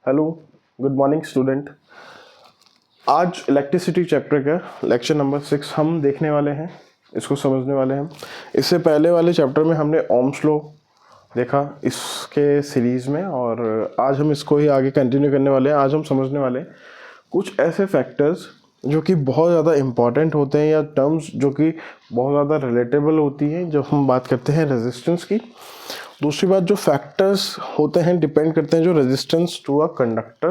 Hello, good morning student. आज electricity chapter का lecture number 6 हम देखने वाले हैं, इसको समझने वाले हैं। इससे पहले वाले चैप्टर में हमने ओम्स लॉ देखा इसके सीरीज़ में, और आज हम इसको ही आगे कंटिन्यू करने वाले हैं। आज हम समझने वाले हैं कुछ ऐसे फैक्टर्स जो कि बहुत ज़्यादा इम्पॉर्टेंट होते हैं, या टर्म्स जो कि बहुत ज़्यादा रिलेटेबल होती हैं जब हम बात करते हैं रेजिस्टेंस की। दूसरी बात, जो फैक्टर्स होते हैं डिपेंड करते हैं जो रेजिस्टेंस टू अ कंडक्टर,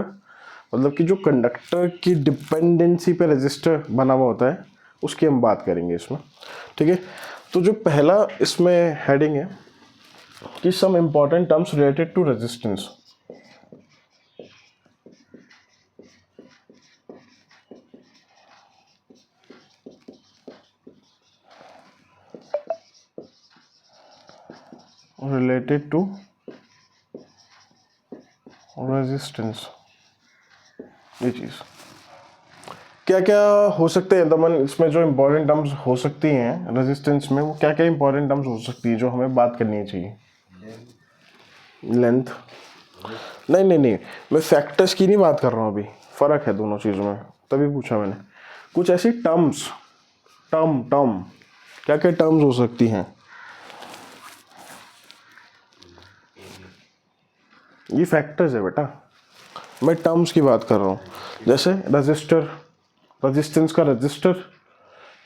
मतलब कि जो कंडक्टर की डिपेंडेंसी पे रेजिस्टर बना हुआ होता है, उसकी हम बात करेंगे इसमें। ठीक है, तो जो पहला इसमें हेडिंग है कि some important terms related to resistance. Related to resistance, ये चीज़ क्या क्या हो सकते हैं दमन, इसमें जो इम्पोर्टेंट टर्म्स हो सकती हैं रेजिस्टेंस में, वो क्या क्या इम्पोर्टेंट टर्म्स हो सकती है जो हमें बात करनी चाहिए? लेंथ? नहीं नहीं नहीं, मैं फैक्टर्स की नहीं बात कर रहा हूँ अभी, फ़र्क है दोनों चीज़ों में, तभी पूछा मैंने। कुछ ऐसी टर्म्स, टर्म टर्म क्या क्या टर्म्स हो सकती हैं? ये फैक्टर्स है बेटा, मैं टर्म्स की बात कर रहा हूँ। जैसे रजिस्टर, रेजिस्टेंस का रजिस्टर।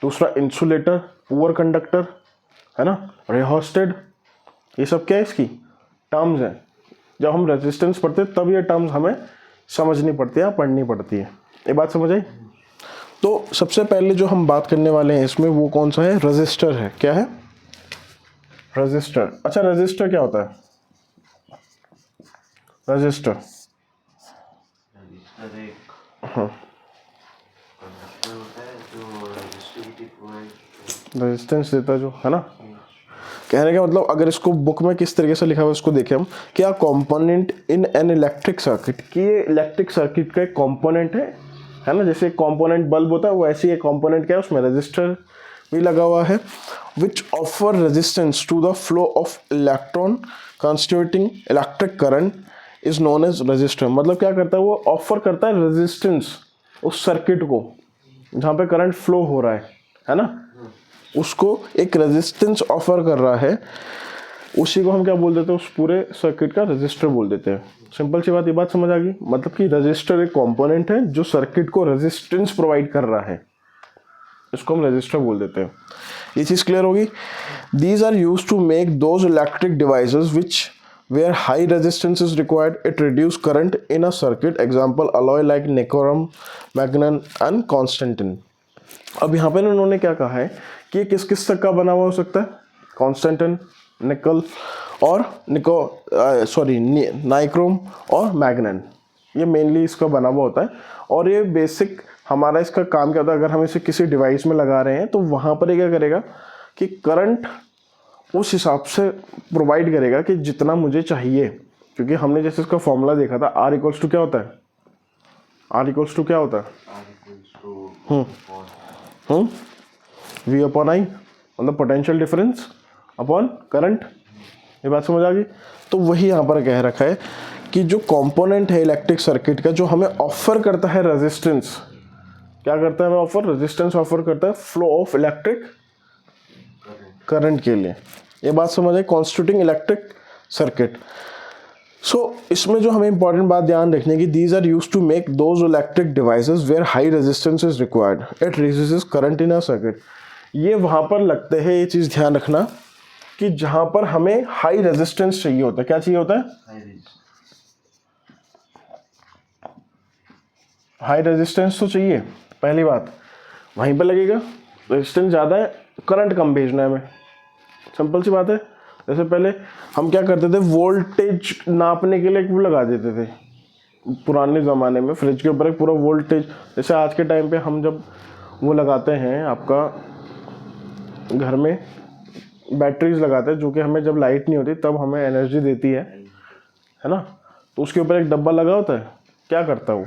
दूसरा इंसुलेटर, पुअर कंडक्टर, है ना, रेहोस्टेड, ये सब क्या है इसकी टर्म्स हैं। जब हम रेजिस्टेंस पढ़ते हैं तब ये टर्म्स हमें समझनी पड़ती है, पढ़नी पड़ती है। ये बात समझ आई? तो सबसे पहले जो हम बात करने वाले हैं इसमें वो कौन सा है? रजिस्टर है। क्या है? रजिस्टर। अच्छा, रजिस्टर क्या होता है? रजिस्टर हाँ, रेजिस्टेंस देता है जो, है ना। कहने का मतलब अगर इसको बुक में किस तरीके से लिखा हुआ है इसको देखें हम, क्या component in an electric circuit, कि ये इलेक्ट्रिक सर्किट का एक कंपोनेंट है ना। जैसे कंपोनेंट बल्ब होता है, वो ऐसी एक कंपोनेंट क्या है, उसमें रजिस्टर भी लगा हुआ है। Which offer resistance to the flow of electron constituting electric current is known as resistor. मतलब क्या करता है, वो ऑफर करता है रेजिस्टेंस उस सर्किट को जहाँ पे करंट फ्लो हो रहा है ना, उसको एक रेजिस्टेंस ऑफर कर रहा है, उसी को हम क्या बोल देते हैं, उस पूरे सर्किट का रजिस्टर बोल देते हैं। सिंपल सी बात, ये बात समझ आ गई। मतलब कि रजिस्टर एक कंपोनेंट है जो सर्किट को रेजिस्टेंस प्रोवाइड कर रहा है, इसको हम रजिस्टर बोल देते हैं। ये चीज़ क्लियर होगी। These are use to make those electric devices which where high resistance is required, it reduce current in a circuit. Example alloy like nickel, mangan and constantin. अब यहाँ पे उन्होंने क्या कहा है कि किस किस तक का बना हुआ हो सकता है? कॉन्स्टेंटिन, निकल और नाइक्रोम और मैग्नेन, ये मेनली इसका बना हुआ होता है। और ये बेसिक हमारा इसका काम क्या होता है, अगर हम इसे किसी डिवाइस में लगा रहे हैं तो वहाँ पर ये क्या करेगा कि करंट उस हिसाब से प्रोवाइड करेगा कि जितना मुझे चाहिए। क्योंकि हमने जैसे इसका फॉर्मूला देखा था, आर इक्वल्स टू क्या होता है? आर इक्वल्स टू क्या होता है? वी अपॉन आई, मतलब पोटेंशियल डिफरेंस अपॉन करंट। ये बात समझ आ गई। तो वही यहाँ पर कह रखा है कि जो कंपोनेंट है इलेक्ट्रिक सर्किट का, जो हमें ऑफर करता है रेजिस्टेंस, क्या करता है हमें ऑफर? रेजिस्टेंस ऑफर करता है फ्लो ऑफ इलेक्ट्रिक करंट के लिए। ये बात समझ आई, कॉन्स्टिट्यूटिंग इलेक्ट्रिक सर्किट। सो इसमें जो हमें इंपॉर्टेंट बात ध्यान रखने की, these are use to make those electric devices where high resistance is required, it reduces current in a circuit. ये वहाँ पर लगते हैं, ये चीज़ ध्यान रखना कि जहाँ पर हमें हाई रेजिस्टेंस चाहिए होता है। क्या चाहिए होता है? हाई रेजिस्टेंस तो चाहिए, पहली बात वहीं पर लगेगा। रेजिस्टेंस ज़्यादा है, करंट कम भेजना है हमें, सिंपल सी बात है। जैसे पहले हम क्या करते थे, वोल्टेज नापने के लिए एक वो लगा देते थे पुराने ज़माने में, फ्रिज के ऊपर एक पूरा वोल्टेज। जैसे आज के टाइम पे हम जब वो लगाते हैं, आपका घर में बैटरीज लगाते हैं, जो कि हमें जब लाइट नहीं होती तब हमें एनर्जी देती है ना। तो उसके ऊपर एक डब्बा लगा होता है, क्या करता है वो,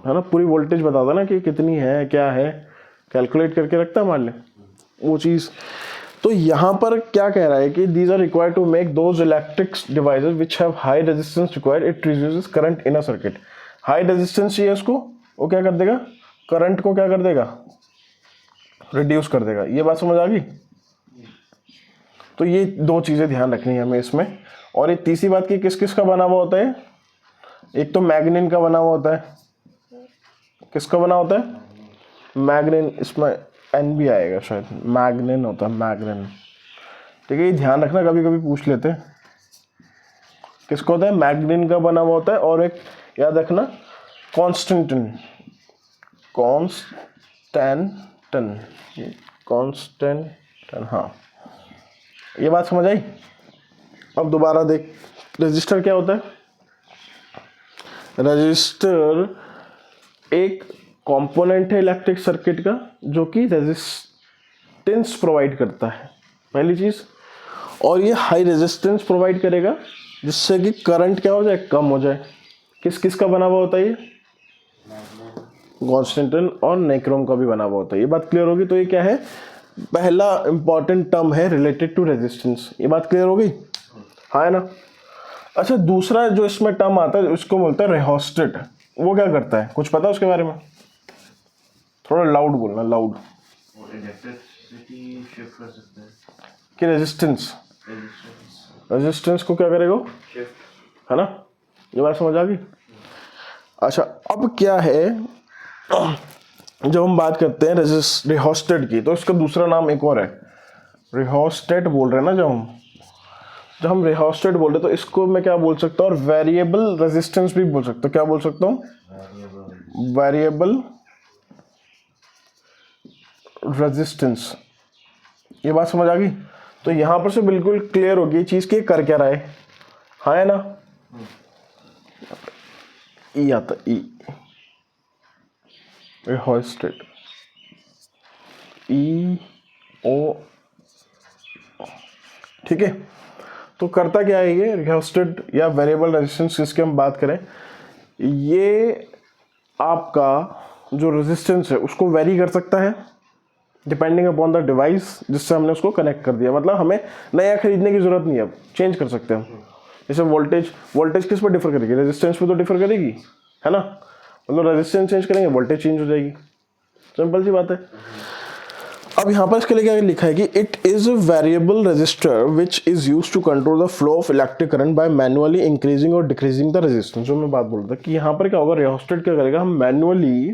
है ना, पूरी वोल्टेज बताता ना कि कितनी है, क्या है, कैलकुलेट करके रखता है मान ले वो चीज़। तो यहाँ पर क्या कह रहा है कि these are required to make those electric devices which have high resistance required, it reduces current in a circuit. High resistance चाहिए उसको, वो क्या कर देगा, करंट को क्या कर देगा, रिड्यूस कर देगा। ये बात समझ आ गई। तो ये दो चीज़ें ध्यान रखनी है हमें इसमें। और एक तीसरी बात कि किस किस का बना हुआ होता है, एक तो मैग्नीन का बना हुआ होता है, किसका बना होता है, मैग्नीन, इसमें एन भी आएगा शायद, मैग्नीन होता है, मैग्नीन, ठीक है। ये ध्यान रखना, कभी कभी पूछ लेते हैं किसका होता है, मैग्नीन का बना हुआ होता है। और एक याद रखना कॉन्स्टेंटन, कॉन्स्टेंटन, कॉन्स्टेंटन, हाँ ये बात समझ आई। अब दोबारा देख, रजिस्टर क्या होता है, रजिस्टर एक कंपोनेंट है इलेक्ट्रिक सर्किट का जो कि रेजिस्टेंस प्रोवाइड करता है, पहली चीज। और ये हाई रेजिस्टेंस प्रोवाइड करेगा जिससे कि करंट क्या हो जाए, कम हो जाए। किस किस का बना हुआ होता है ये, कॉन्स्टेंटन और नाइक्रोम का भी बना हुआ होता है। ये बात क्लियर होगी। तो ये क्या है, पहला इंपॉर्टेंट टर्म है रिलेटेड टू रेजिस्टेंस। ये बात क्लियर हो गई, हाँ है ना। अच्छा, दूसरा जो इसमें टर्म आता है उसको बोलते हैं रेहोस्टेट। वो क्या करता है, कुछ पता है उसके बारे में, थोड़ा लाउड बोलना, लाउड। इलेक्ट्रिसिटी शिफ्ट कर सकते हैं कि रेजिस्टेंस को क्या करेगा, शिफ्ट, है ना। ये बात समझ आ गई। अच्छा, अब क्या है, जब हम बात करते हैं रेहोस्टेट की, तो इसका दूसरा नाम एक और है, रेहोस्टेट बोल रहे हैं ना। जब हम रेहोस्टेट बोल रहे हैं तो इसको मैं क्या बोल सकता हूँ, और वेरिएबल रेजिस्टेंस भी बोल सकता हूँ। क्या बोल सकता हूँ, वेरिएबल रेजिस्टेंस। ये बात समझ आ गई। तो यहां पर से बिल्कुल क्लियर होगी चीज की कर क्या रहा है, हाँ है ना। ई आता, ई रेहोस्टेट, ई ओ, ठीक है। तो करता क्या है ये रेहोस्टेट या वेरिएबल रेजिस्टेंस, जिसकी हम बात करें, ये आपका जो रेजिस्टेंस है उसको वेरी कर सकता है डिपेंडिंग अपॉन द डिवाइस जिससे हमने उसको कनेक्ट कर दिया। मतलब हमें नया खरीदने की जरूरत नहीं है, अब चेंज कर सकते हैं हम। जैसे वोल्टेज किस पर डिफर करेगी, रेजिस्टेंस पे तो डिफर करेगी, है ना। मतलब रेजिस्टेंस चेंज करेंगे, वोल्टेज चेंज हो जाएगी, सिंपल सी बात है। अब यहाँ पर इसके लिए क्या लिखा है कि it is a variable resistor which is used to control the flow of electric current by manually increasing और डिक्रीजिंग द रेजिस्टेंस। जो मैं बात बोल रहा था कि यहाँ पर क्या होगा, रेहोस्टेट क्या करेगा, हम मैनुअली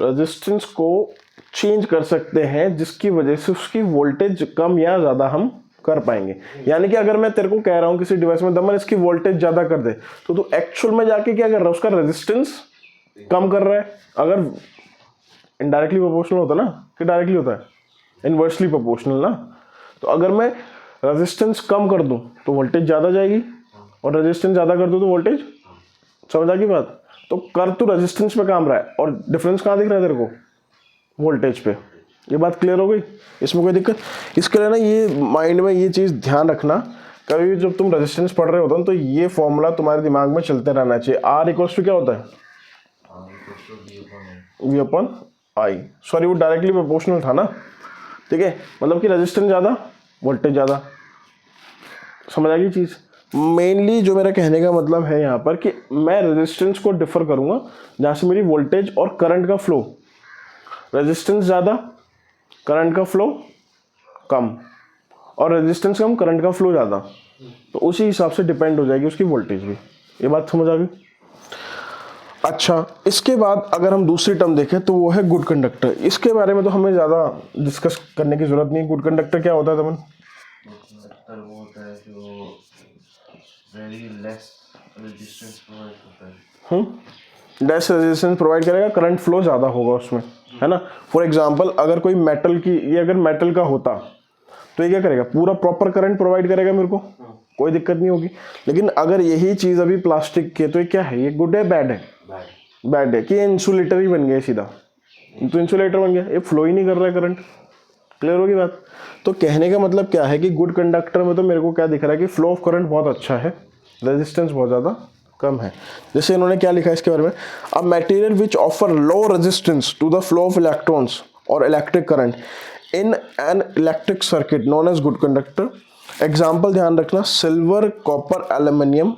रेजिस्टेंस को चेंज कर सकते हैं जिसकी वजह से उसकी वोल्टेज कम या ज़्यादा हम कर पाएंगे। यानी कि अगर मैं तेरे को कह रहा हूँ किसी डिवाइस में दमन इसकी वोल्टेज ज़्यादा कर दे, तो तू एक्चुअल में जाके क्या कर रहा है, उसका रेजिस्टेंस कम कर रहा है। अगर इनडायरेक्टली प्रोपोर्शनल होता ना, कि डायरेक्टली होता है, इनवर्सली प्रोपोर्शनल ना। तो अगर मैं रेजिस्टेंस कम कर दूं तो वोल्टेज ज़्यादा जाएगी, और रेजिस्टेंस ज़्यादा कर दूं तो वोल्टेज, समझ आ गई बात। तो कर तू रेजिस्टेंस पे काम रहा है, और डिफरेंस कहाँ दिख रहा है तेरे को, वोल्टेज पे। ये बात क्लियर हो गई, इसमें कोई दिक्कत। इसके लिए ना ये माइंड में ये चीज़ ध्यान रखना, कभी भी जब तुम रेजिस्टेंस पढ़ रहे होते हो तो ये फॉर्मूला तुम्हारे दिमाग में चलते रहना चाहिए। आर इक्वल्स टू क्या होता है, वी अपॉन आई। सॉरी, वो डायरेक्टली प्रोपोर्शनल था ना, ठीक है। मतलब कि रेजिस्टेंस ज़्यादा, वोल्टेज ज़्यादा, समझ आ गई चीज़। मेनली जो मेरा कहने का मतलब है यहाँ पर कि मैं रेजिस्टेंस को डिफर करूँगा जहाँ से मेरी वोल्टेज और करंट का फ्लो, रेजिस्टेंस ज़्यादा, करंट का फ्लो कम, और रेजिस्टेंस कम, करंट का फ्लो ज़्यादा, तो उसी हिसाब से डिपेंड हो जाएगी उसकी वोल्टेज भी। ये बात समझ आ गई। अच्छा, इसके बाद अगर हम दूसरी टर्म देखें तो वो है गुड कंडक्टर। इसके बारे में तो हमें ज़्यादा डिस्कस करने की ज़रूरत नहीं। गुड कंडक्टर क्या होता है तमन? वो होता है जो वेरी लेस रेजिस्टेंस प्रोवाइड करता है। लेस रेजिस्टेंस प्रोवाइड करेगा, करंट फ्लो ज़्यादा होगा उसमें, है ना। फॉर एग्जांपल अगर कोई मेटल की, ये अगर मेटल का होता तो ये क्या करेगा, पूरा प्रॉपर करंट प्रोवाइड करेगा मेरे को, कोई दिक्कत नहीं होगी। लेकिन अगर यही चीज़ अभी प्लास्टिक की है तो ये क्या है, ये गुड है बैड है? बैड है। कि इंसुलेटर ही बन गया सीधा, तो इंसुलेटर बन गया, ये फ्लो ही नहीं कर रहा है करंट। क्लियर होगी बात। तो कहने का मतलब क्या है कि गुड कंडक्टर में तो मेरे को क्या दिख रहा है कि फ्लो ऑफ करंट बहुत अच्छा है, रेजिस्टेंस बहुत ज़्यादा कम है। जैसे इन्होंने क्या लिखा है इसके बारे में, a material which offer low resistance to the flow of electrons और electric current in an electric circuit known as good conductor. Example ध्यान रखना, सिल्वर, कॉपर, एल्यूमिनियम,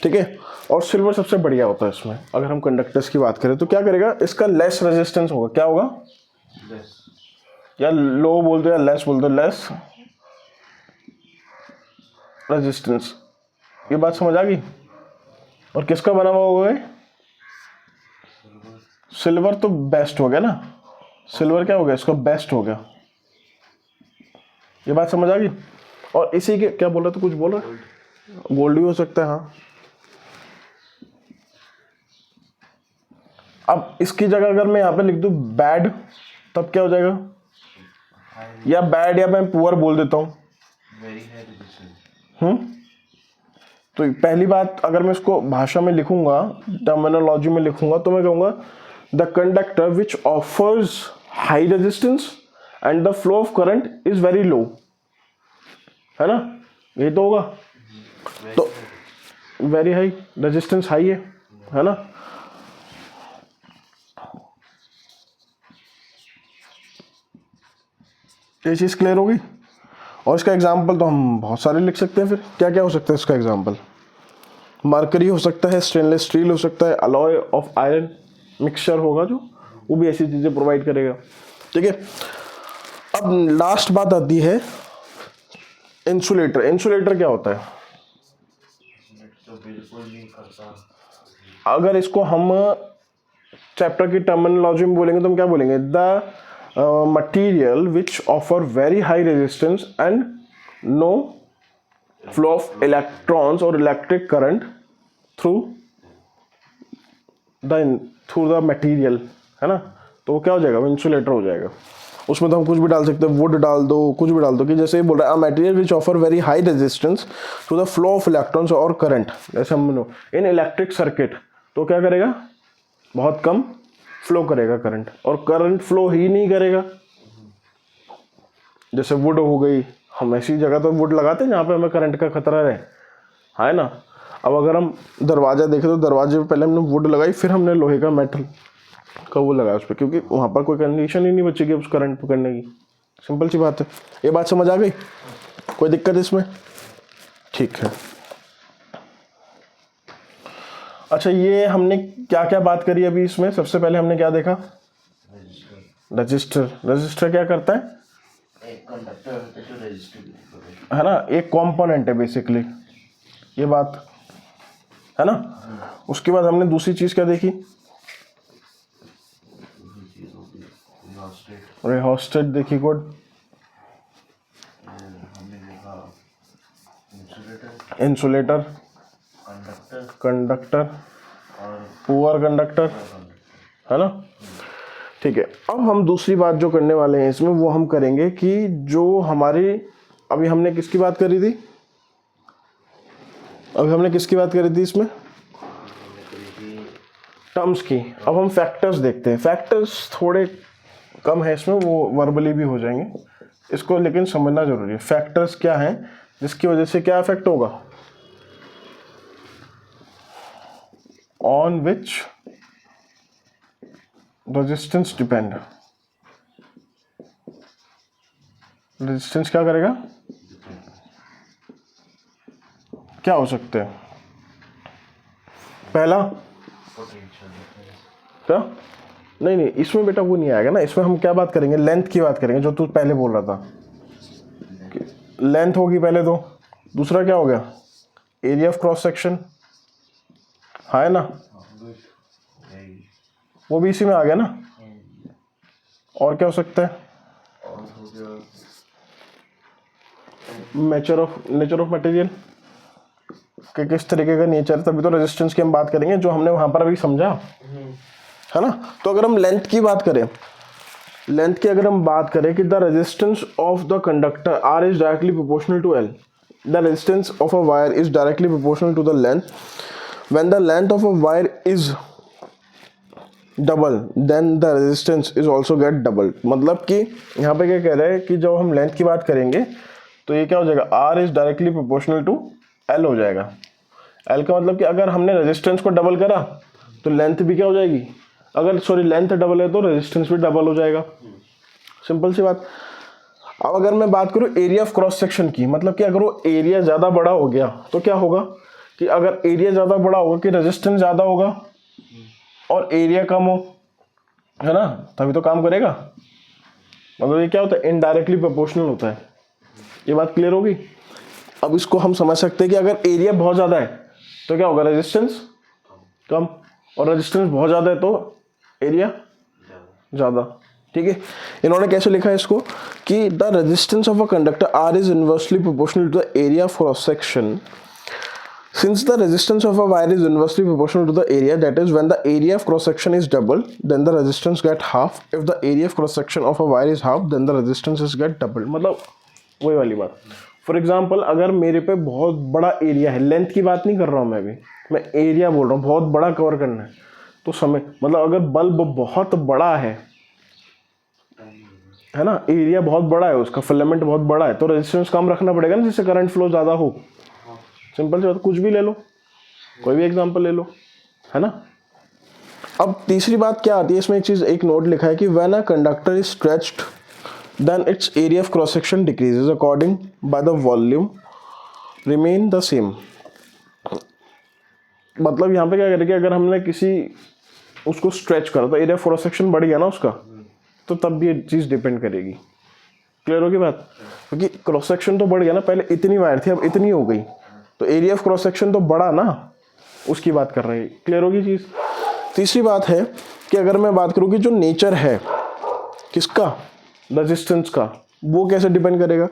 ठीक है। और सिल्वर सबसे बढ़िया होता है इसमें। अगर हम कंडक्टर्स की बात करें तो क्या करेगा, इसका लेस रेजिस्टेंस होगा। क्या होगा, या लो बोल दो या लेस बोल दो, लेस रेजिस्टेंस। ये बात समझ आ गई। और किसका बना हुआ होगा, सिल्वर तो बेस्ट हो गया ना, सिल्वर क्या हो गया, इसका बेस्ट हो गया। ये बात समझ आ गई। और इसी के क्या बोल रहा था, कुछ बोल रहा, गोल्ड भी हो सकता है, हाँ। अब इसकी जगह अगर मैं यहाँ पे लिख दूं बैड, तब क्या हो जाएगा, या बैड या मैं पुअर बोल देता हूँ। तो पहली बात, अगर मैं इसको भाषा में लिखूंगा, टर्मिनोलॉजी में लिखूंगा, तो मैं कहूंगा the conductor which offers high resistance and the flow of current is very low, है ना, ये तो होगा। तो वेरी हाई, रेजिस्टेंस हाई है ना। ये चीज क्लियर होगी। और इसका एग्जाम्पल तो हम बहुत सारे लिख सकते हैं। फिर क्या क्या हो सकता है इसका एग्जाम्पल, मरकरी हो सकता है, स्टेनलेस स्टील हो सकता है, अलॉय ऑफ आयरन मिक्सचर होगा जो, वो भी ऐसी चीजें प्रोवाइड करेगा, ठीक है। अब लास्ट बात आती है इंसुलेटर। इंसुलेटर क्या होता है, तो बिल्कुल नहीं करता। अगर इसको हम चैप्टर की टर्मिनोलॉजी में बोलेंगे तो हम क्या बोलेंगे, the material which offer very high resistance and no flow of electrons और electric current through the material, है ना। तो वो क्या हो जाएगा, वो इंसुलेटर हो जाएगा। उसमें तो हम कुछ भी डाल सकते हैं, वुड डाल दो, कुछ भी डाल दो, कि जैसे बोल रहा है material which offer very high resistance to the flow of electrons और करंट, जैसे हम इन इलेक्ट्रिक सर्किट, तो क्या करेगा, बहुत कम फ्लो करेगा करंट, और करंट फ्लो ही नहीं करेगा। जैसे वुड हो गई, हम ऐसी जगह तो वुड लगाते हैं जहाँ पे हमें करंट का खतरा रहे, है ना। अब अगर हम दरवाजा देखें तो दरवाजे पे पहले हमने वुड लगाई, फिर हमने लोहे का मेटल का वो लगाया उस पर, क्योंकि वहाँ पर कोई कंडीशन ही नहीं बचेगी उस करंट पकड़ने की। सिंपल सी बात है। ये बात समझ आ गई, कोई दिक्कत इसमें, ठीक है। अच्छा, ये हमने क्या क्या बात करी अभी इसमें, सबसे पहले हमने क्या देखा, रजिस्टर। रजिस्टर क्या करता है, एक कंडक्टर होता है जो रेजिस्टिव है ना, एक कंपोनेंट है बेसिकली, ये बात है ना। उसके बाद हमने दूसरी चीज क्या देखी, रिहोस्टेट देखी, गुड। हमने देखा इंसुलेटर, कंडक्टर और पुअर कंडक्टर, है ना, ठीक है। अब हम दूसरी बात जो करने वाले हैं इसमें, वो हम करेंगे कि जो हमारी, अभी हमने किसकी बात करी थी, अभी हमने किसकी बात करी थी इसमें, टर्म्स की। अब हम फैक्टर्स देखते हैं। फैक्टर्स थोड़े कम है इसमें, वो वर्बली भी हो जाएंगे इसको, लेकिन समझना जरूरी है। फैक्टर्स क्या हैं जिसकी वजह से क्या इफेक्ट होगा, on which resistance depend. Resistance क्या करेगा, क्या हो सकते हैं, पहला क्या, नहीं नहीं, इसमें बेटा वो नहीं आएगा ना। इसमें हम क्या बात करेंगे, लेंथ की बात करेंगे, जो तू पहले बोल रहा था, लेंथ होगी पहले तो। दूसरा क्या हो गया, एरिया ऑफ क्रॉस सेक्शन, है ना, वो भी इसी में आ गया ना। और क्या हो सकता है, नेचर ऑफ मटेरियल, कि किस तरीके का नेचर, तभी तो रेजिस्टेंस की हम बात करेंगे, जो हमने वहां पर अभी समझा, है ना। तो अगर हम लेंथ की बात करें, लेंथ की अगर हम बात करें कि the resistance of the conductor R is directly proportional to L, the resistance of a wire is directly proportional to the length, when the length of a wire is double then the resistance is also get double. मतलब कि यहाँ पे क्या कह रहा है कि जब हम लेंथ की बात करेंगे तो ये क्या हो जाएगा, R is directly proportional to L हो जाएगा। एल का मतलब कि अगर हमने रेजिस्टेंस को डबल करा तो लेंथ भी क्या हो जाएगी, अगर सॉरी लेंथ डबल है तो रेजिस्टेंस भी डबल हो जाएगा। सिंपल सी बात। अब अगर मैं बात करूँ एरिया ऑफ क्रॉस सेक्शन की, मतलब कि अगर वो एरिया ज़्यादा बड़ा हो गया तो क्या होगा कि अगर एरिया ज़्यादा बड़ा होगा कि रेजिस्टेंस ज़्यादा होगा और एरिया कम हो, है ना, तभी तो काम करेगा। मतलब ये क्या होता है, इनडायरेक्टली प्रोपोर्शनल होता है। ये बात क्लियर होगी। अब इसको हम समझ सकते हैं कि अगर एरिया बहुत ज़्यादा है तो क्या होगा, रेजिस्टेंस कम, और रेजिस्टेंस बहुत ज़्यादा है तो एरिया ज़्यादा। ठीक है, इन्होंने कैसे लिखा है इसको कि the resistance of a conductor R is inversely proportional to the area of cross section. Since the resistance of a wire is inversely proportional to the area, that is, when the area of cross section is doubled, then the resistance get half. If the area of cross section of a wire is half, then the resistance is get doubled. मतलब वही वाली बात। For example अगर मेरे पे बहुत बड़ा area है, लेंथ की बात नहीं कर रहा हूँ मैं अभी, मैं एरिया बोल रहा हूँ, बहुत बड़ा कवर करना है, तो समय मतलब अगर बल्ब बहुत बड़ा है ना, एरिया बहुत बड़ा है, उसका फिलामेंट बहुत बड़ा है, तो रेजिस्टेंस कम रखना पड़ेगा ना, जिससे करंट फ्लो ज़्यादा हो। सिंपल सी बात, कुछ भी ले लो, कोई भी एग्जांपल ले लो, है ना। अब तीसरी बात क्या आती है इसमें, एक चीज़, एक नोट लिखा है कि when a conductor is stretched then its area of cross section decreases according by the volume remain the same. मतलब यहाँ पे क्या करेंगे, अगर हमने किसी उसको स्ट्रेच करा तो एरिया ऑफ क्रॉस सेक्शन बढ़ गया ना उसका, तो तब भी ये चीज़ डिपेंड करेगी। क्लियर होगी बात, क्योंकि क्रॉस सेक्शन तो बढ़ गया ना, पहले इतनी वायर थी अब इतनी हो गई, तो एरिया ऑफ क्रॉस सेक्शन तो बढ़ा ना, उसकी बात कर रहे हैं। क्लियर होगी चीज़। तीसरी बात है कि अगर मैं बात करूँ कि जो नेचर है किसका, रेजिस्टेंस का, वो कैसे डिपेंड करेगा।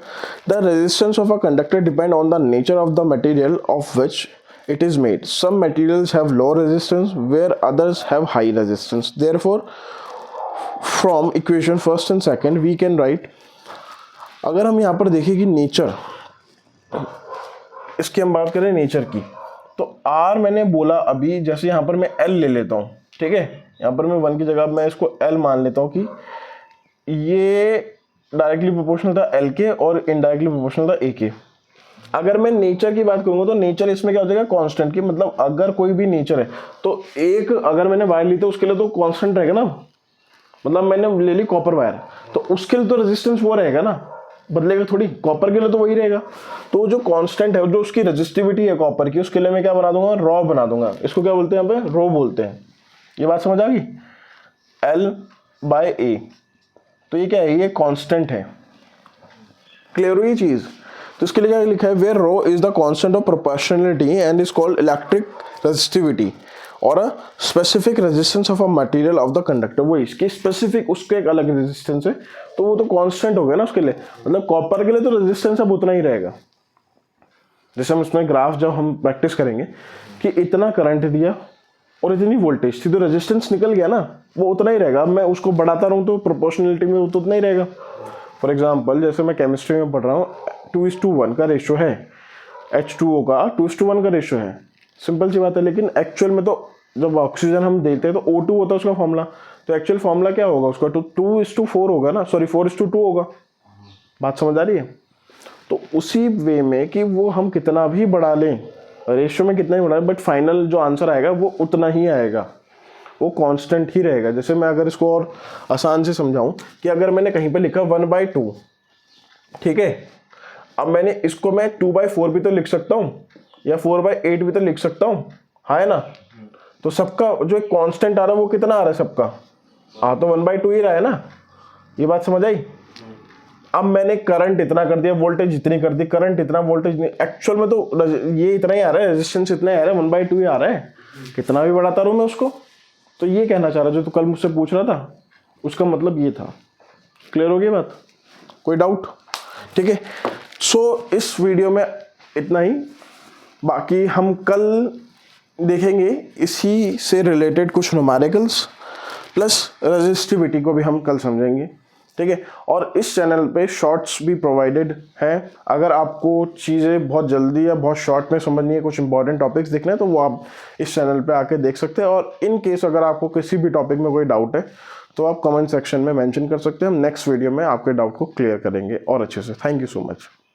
The resistance of a conductor depend on the nature of the material of which it is made. Some materials have low resistance where others have high resistance. Therefore, from equation first and second we can write, अगर हम यहाँ पर देखें कि nature, इसकी हम बात करें नेचर की, तो R मैंने बोला अभी, जैसे यहाँ पर मैं L ले लेता हूँ, ठीक है, यहाँ पर मैं 1 की जगह मैं इसको L मान लेता हूँ कि ये डायरेक्टली प्रोपोर्शनल था L के और इनडायरेक्टली प्रोपोर्शनल था A के। अगर मैं नेचर की बात करूंगा तो नेचर इसमें क्या हो जाएगा, कांस्टेंट की, मतलब अगर कोई भी नेचर है तो एक, अगर मैंने वायर ली तो उसके लिए तो कांस्टेंट रहेगा ना, मतलब मैंने ले ली कॉपर वायर तो उसके लिए तो रेजिस्टेंस वो रहेगा ना, बदलेगा थोड़ी, कॉपर के लिए तो वही रहेगा। तो जो कांस्टेंट है, जो उसकी रेजिस्टिविटी है कॉपर की, उसके लिए मैं क्या बना दूंगा, रॉ बना दूंगा। इसको क्या बोलते हैं यहाँ पे, रो बोलते हैं। ये बात समझ आ गई, L/A, तो ये क्या है, ये कांस्टेंट है। क्लियर हुई चीज। तो इसके लिए क्या लिखा है, where rho is the constant of proportionality and is called electric resistivity और a specific resistance of a material of the conductor. वो इसकी स्पेसिफिक, उसके एक अलग रेजिस्टेंस है, तो वो तो कांस्टेंट हो गया ना उसके लिए। मतलब कॉपर के लिए तो रेजिस्टेंस अब उतना ही रहेगा। जैसे हम इसमें ग्राफ जब हम प्रैक्टिस करेंगे कि इतना करंट दिया और इतनी वोल्टेज थी, तो रेजिस्टेंस निकल गया ना, वो उतना ही रहेगा। अब मैं उसको बढ़ाता रहूँ तो प्रोपोर्शनलिटी में तो उतना ही रहेगा। फॉर एग्जाम्पल जैसे मैं केमिस्ट्री में पढ़ रहा हूँ, 2:1 का रेशियो है, H2O का 2:1 का रेशियो है, सिंपल सी बात है। लेकिन एक्चुअल में तो जब ऑक्सीजन हम देते हैं तो O2 होता है उसका फॉर्मूला, तो एक्चुअल फॉर्मूला क्या होगा उसका, 2:4 होगा ना, सॉरी 4:2 होगा। बात समझ आ रही है। तो उसी वे में कि वो हम कितना भी बढ़ा लें, रेशियो में कितना ही बढ़ा लें, बट फाइनल जो आंसर आएगा वो उतना ही आएगा, वो कांस्टेंट ही रहेगा। जैसे मैं अगर इसको और आसान से समझाऊं कि अगर मैंने कहीं पे लिखा 1/2, ठीक है, अब मैंने इसको मैं 2/4 भी तो लिख सकता हूँ या 4/8 भी तो लिख सकता हूँ, हाँ है ना। तो सबका जो एक कांस्टेंट आ रहा है वो कितना आ रहा है सबका, तो 1/2 ही रहा है ना। ये बात समझ आई। अब मैंने करंट इतना कर दिया, वोल्टेज इतनी कर दी, करंट इतना, वोल्टेज एक्चुअल में तो ये इतना ही आ रहा है, रेजिस्टेंस इतना ही आ रहा है, 1/2 ही आ रहा है, कितना भी बढ़ाता रहूँ मैं उसको। तो ये कहना चाह रहा जो तो कल मुझसे पूछ रहा था, उसका मतलब ये था। क्लियर हो गई बात, कोई डाउट, ठीक है। सो इस वीडियो में इतना ही, बाकी हम कल देखेंगे इसी से रिलेटेड कुछ न्यूमेरिकल्स प्लस रेजिस्टिविटी को भी हम कल समझेंगे, ठीक है। और इस चैनल पे शॉर्ट्स भी प्रोवाइडेड हैं। अगर आपको चीज़ें बहुत जल्दी या बहुत शॉर्ट में समझनी है, कुछ इंपॉर्टेंट टॉपिक्स दिखने हैं, तो वो आप इस चैनल पे आके देख सकते हैं। और इन केस अगर आपको किसी भी टॉपिक में कोई डाउट है तो आप कमेंट सेक्शन में मेंशन कर सकते हैं। हम नेक्स्ट वीडियो में आपके डाउट को क्लियर करेंगे और अच्छे से। Thank you so much.